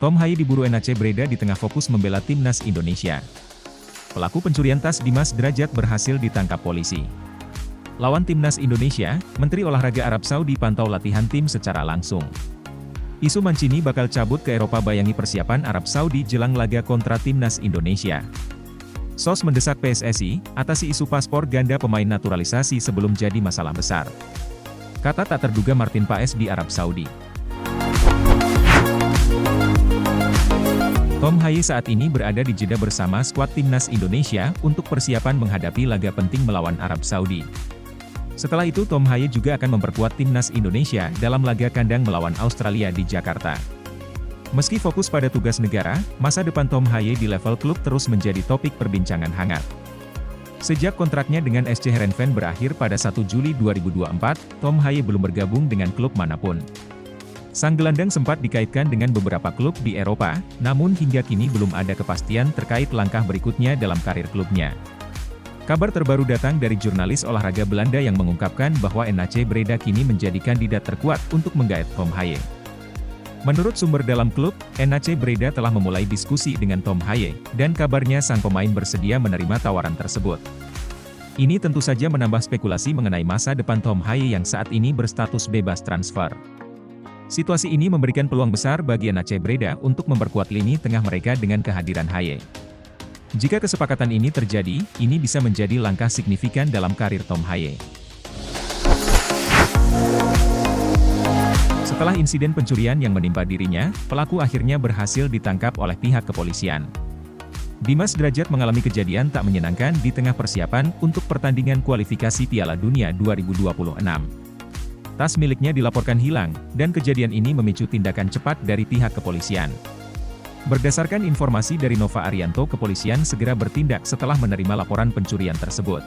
Tom Haye diburu NAC Breda di tengah fokus membela timnas Indonesia. Pelaku pencurian tas Dimas Derajat berhasil ditangkap polisi. Lawan timnas Indonesia, Menteri Olahraga Arab Saudi pantau latihan tim secara langsung. Isu Mancini bakal cabut ke Eropa bayangi persiapan Arab Saudi jelang laga kontra timnas Indonesia. SOS mendesak PSSI, atasi isu paspor ganda pemain naturalisasi sebelum jadi masalah besar. Kata tak terduga Martin Paes di Arab Saudi. Tom Haye saat ini berada di Jeddah bersama skuad timnas Indonesia untuk persiapan menghadapi laga penting melawan Arab Saudi. Setelah itu Tom Haye juga akan memperkuat timnas Indonesia dalam laga kandang melawan Australia di Jakarta. Meski fokus pada tugas negara, masa depan Tom Haye di level klub terus menjadi topik perbincangan hangat. Sejak kontraknya dengan SC Heerenveen berakhir pada 1 Juli 2024, Tom Haye belum bergabung dengan klub manapun. Sang gelandang sempat dikaitkan dengan beberapa klub di Eropa, namun hingga kini belum ada kepastian terkait langkah berikutnya dalam karir klubnya. Kabar terbaru datang dari jurnalis olahraga Belanda yang mengungkapkan bahwa NAC Breda kini menjadi kandidat terkuat untuk menggait Tom Haye. Menurut sumber dalam klub, NAC Breda telah memulai diskusi dengan Tom Haye, dan kabarnya sang pemain bersedia menerima tawaran tersebut. Ini tentu saja menambah spekulasi mengenai masa depan Tom Haye yang saat ini berstatus bebas transfer. Situasi ini memberikan peluang besar bagi NAC Breda untuk memperkuat lini tengah mereka dengan kehadiran Haye. Jika kesepakatan ini terjadi, ini bisa menjadi langkah signifikan dalam karir Tom Haye. Setelah insiden pencurian yang menimpa dirinya, pelaku akhirnya berhasil ditangkap oleh pihak kepolisian. Dimas Derajat mengalami kejadian tak menyenangkan di tengah persiapan untuk pertandingan kualifikasi Piala Dunia 2026. Tas miliknya dilaporkan hilang, dan kejadian ini memicu tindakan cepat dari pihak kepolisian. Berdasarkan informasi dari Nova Arianto, kepolisian segera bertindak setelah menerima laporan pencurian tersebut.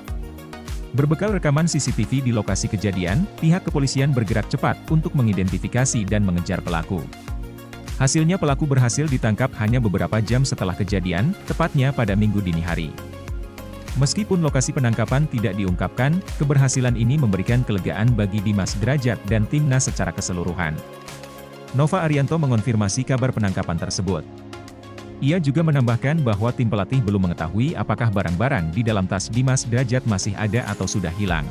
Berbekal rekaman CCTV di lokasi kejadian, pihak kepolisian bergerak cepat untuk mengidentifikasi dan mengejar pelaku. Hasilnya pelaku berhasil ditangkap hanya beberapa jam setelah kejadian, tepatnya pada Minggu dini hari. Meskipun lokasi penangkapan tidak diungkapkan, keberhasilan ini memberikan kelegaan bagi Dimas Derajat dan timnas secara keseluruhan. Nova Arianto mengonfirmasi kabar penangkapan tersebut. Ia juga menambahkan bahwa tim pelatih belum mengetahui apakah barang-barang di dalam tas Dimas Derajat masih ada atau sudah hilang.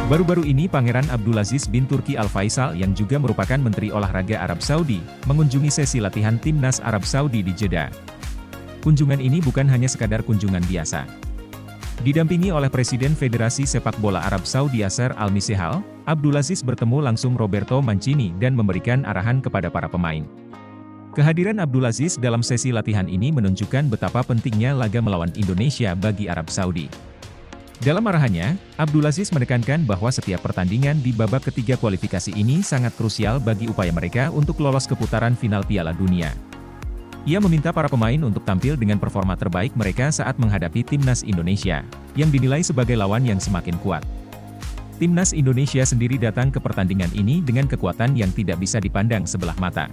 Baru-baru ini Pangeran Abdulaziz bin Turki Al Faisal yang juga merupakan Menteri Olahraga Arab Saudi, mengunjungi sesi latihan timnas Arab Saudi di Jeddah. Kunjungan ini bukan hanya sekadar kunjungan biasa. Didampingi oleh Presiden Federasi Sepak Bola Arab Saudi Yasser Al-Misehal, Abdulaziz bertemu langsung Roberto Mancini dan memberikan arahan kepada para pemain. Kehadiran Abdulaziz dalam sesi latihan ini menunjukkan betapa pentingnya laga melawan Indonesia bagi Arab Saudi. Dalam arahannya, Abdulaziz menekankan bahwa setiap pertandingan di babak ketiga kualifikasi ini sangat krusial bagi upaya mereka untuk lolos ke putaran final Piala Dunia. Ia meminta para pemain untuk tampil dengan performa terbaik mereka saat menghadapi timnas Indonesia, yang dinilai sebagai lawan yang semakin kuat. Timnas Indonesia sendiri datang ke pertandingan ini dengan kekuatan yang tidak bisa dipandang sebelah mata.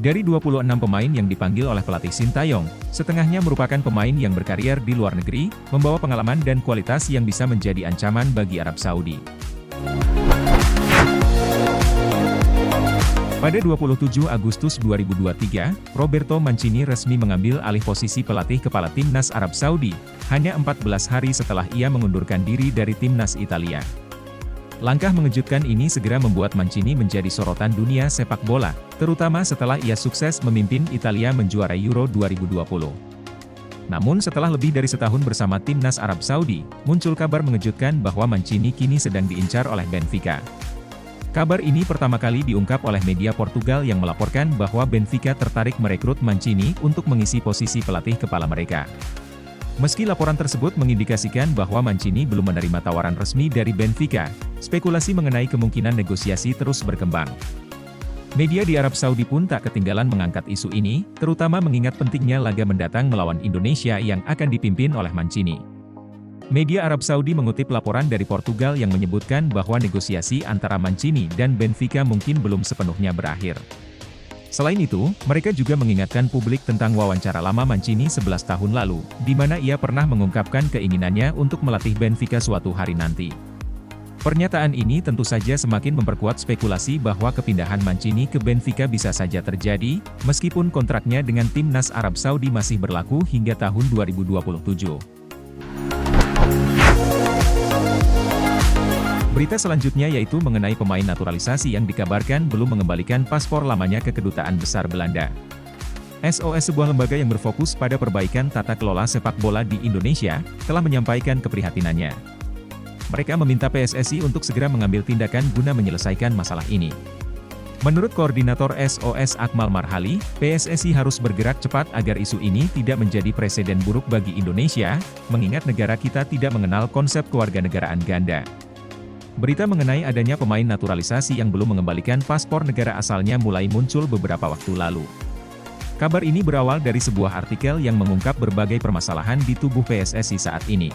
Dari 26 pemain yang dipanggil oleh pelatih Sintayong, setengahnya merupakan pemain yang berkarier di luar negeri, membawa pengalaman dan kualitas yang bisa menjadi ancaman bagi Arab Saudi. Pada 27 Agustus 2023, Roberto Mancini resmi mengambil alih posisi pelatih kepala timnas Arab Saudi, hanya 14 hari setelah ia mengundurkan diri dari timnas Italia. Langkah mengejutkan ini segera membuat Mancini menjadi sorotan dunia sepak bola, terutama setelah ia sukses memimpin Italia menjuarai Euro 2020. Namun setelah lebih dari setahun bersama timnas Arab Saudi, muncul kabar mengejutkan bahwa Mancini kini sedang diincar oleh Benfica. Kabar ini pertama kali diungkap oleh media Portugal yang melaporkan bahwa Benfica tertarik merekrut Mancini untuk mengisi posisi pelatih kepala mereka. Meski laporan tersebut mengindikasikan bahwa Mancini belum menerima tawaran resmi dari Benfica, spekulasi mengenai kemungkinan negosiasi terus berkembang. Media di Arab Saudi pun tak ketinggalan mengangkat isu ini, terutama mengingat pentingnya laga mendatang melawan Indonesia yang akan dipimpin oleh Mancini. Media Arab Saudi mengutip laporan dari Portugal yang menyebutkan bahwa negosiasi antara Mancini dan Benfica mungkin belum sepenuhnya berakhir. Selain itu, mereka juga mengingatkan publik tentang wawancara lama Mancini 11 tahun lalu, di mana ia pernah mengungkapkan keinginannya untuk melatih Benfica suatu hari nanti. Pernyataan ini tentu saja semakin memperkuat spekulasi bahwa kepindahan Mancini ke Benfica bisa saja terjadi, meskipun kontraknya dengan timnas Arab Saudi masih berlaku hingga tahun 2027. Berita selanjutnya yaitu mengenai pemain naturalisasi yang dikabarkan belum mengembalikan paspor lamanya ke Kedutaan Besar Belanda. SOS, sebuah lembaga yang berfokus pada perbaikan tata kelola sepak bola di Indonesia, telah menyampaikan keprihatinannya. Mereka meminta PSSI untuk segera mengambil tindakan guna menyelesaikan masalah ini. Menurut Koordinator SOS Akmal Marhali, PSSI harus bergerak cepat agar isu ini tidak menjadi presiden buruk bagi Indonesia, mengingat negara kita tidak mengenal konsep kewarganegaraan ganda. Berita mengenai adanya pemain naturalisasi yang belum mengembalikan paspor negara asalnya mulai muncul beberapa waktu lalu. Kabar ini berawal dari sebuah artikel yang mengungkap berbagai permasalahan di tubuh PSSI saat ini.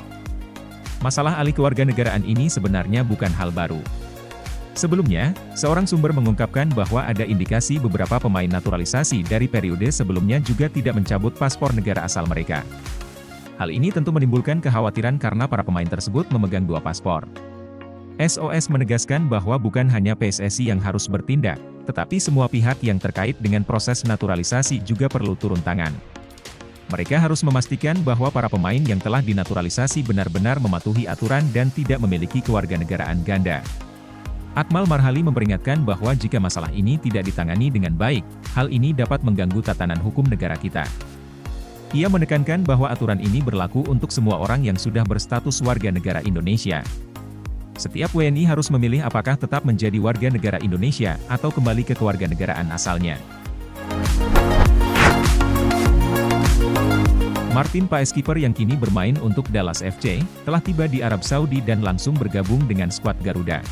Masalah alih kewarganegaraan ini sebenarnya bukan hal baru. Sebelumnya, seorang sumber mengungkapkan bahwa ada indikasi beberapa pemain naturalisasi dari periode sebelumnya juga tidak mencabut paspor negara asal mereka. Hal ini tentu menimbulkan kekhawatiran karena para pemain tersebut memegang dua paspor. SOS menegaskan bahwa bukan hanya PSSI yang harus bertindak, tetapi semua pihak yang terkait dengan proses naturalisasi juga perlu turun tangan. Mereka harus memastikan bahwa para pemain yang telah dinaturalisasi benar-benar mematuhi aturan dan tidak memiliki kewarganegaraan ganda. Akmal Marhali memperingatkan bahwa jika masalah ini tidak ditangani dengan baik, hal ini dapat mengganggu tatanan hukum negara kita. Ia menekankan bahwa aturan ini berlaku untuk semua orang yang sudah berstatus warga negara Indonesia. Setiap WNI harus memilih apakah tetap menjadi warga negara Indonesia atau kembali ke kewarganegaraan asalnya. Martin Paes, kiper yang kini bermain untuk Dallas FC, telah tiba di Arab Saudi dan langsung bergabung dengan skuad Garuda.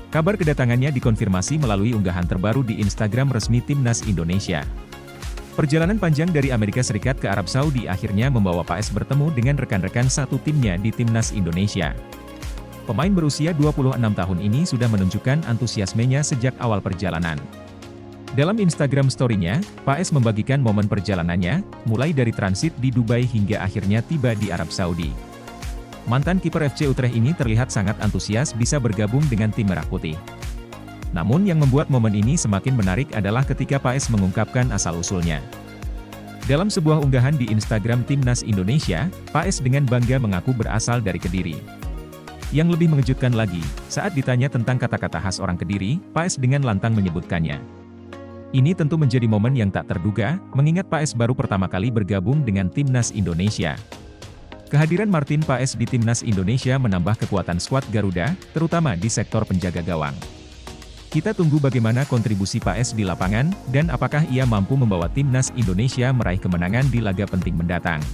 Kabar kedatangannya dikonfirmasi melalui unggahan terbaru di Instagram resmi Timnas Indonesia. Perjalanan panjang dari Amerika Serikat ke Arab Saudi akhirnya membawa Paes bertemu dengan rekan-rekan satu timnya di Timnas Indonesia. Pemain berusia 26 tahun ini sudah menunjukkan antusiasmenya sejak awal perjalanan. Dalam Instagram story-nya, Paes membagikan momen perjalanannya, mulai dari transit di Dubai hingga akhirnya tiba di Arab Saudi. Mantan kiper FC Utrecht ini terlihat sangat antusias bisa bergabung dengan tim Merah Putih. Namun yang membuat momen ini semakin menarik adalah ketika Paes mengungkapkan asal-usulnya. Dalam sebuah unggahan di Instagram Timnas Indonesia, Paes dengan bangga mengaku berasal dari Kediri. Yang lebih mengejutkan lagi, saat ditanya tentang kata-kata khas orang Kediri, Paes dengan lantang menyebutkannya. Ini tentu menjadi momen yang tak terduga, mengingat Paes baru pertama kali bergabung dengan Timnas Indonesia. Kehadiran Martin Paes di Timnas Indonesia menambah kekuatan skuad Garuda, terutama di sektor penjaga gawang. Kita tunggu bagaimana kontribusi Paes di lapangan, dan apakah ia mampu membawa Timnas Indonesia meraih kemenangan di laga penting mendatang.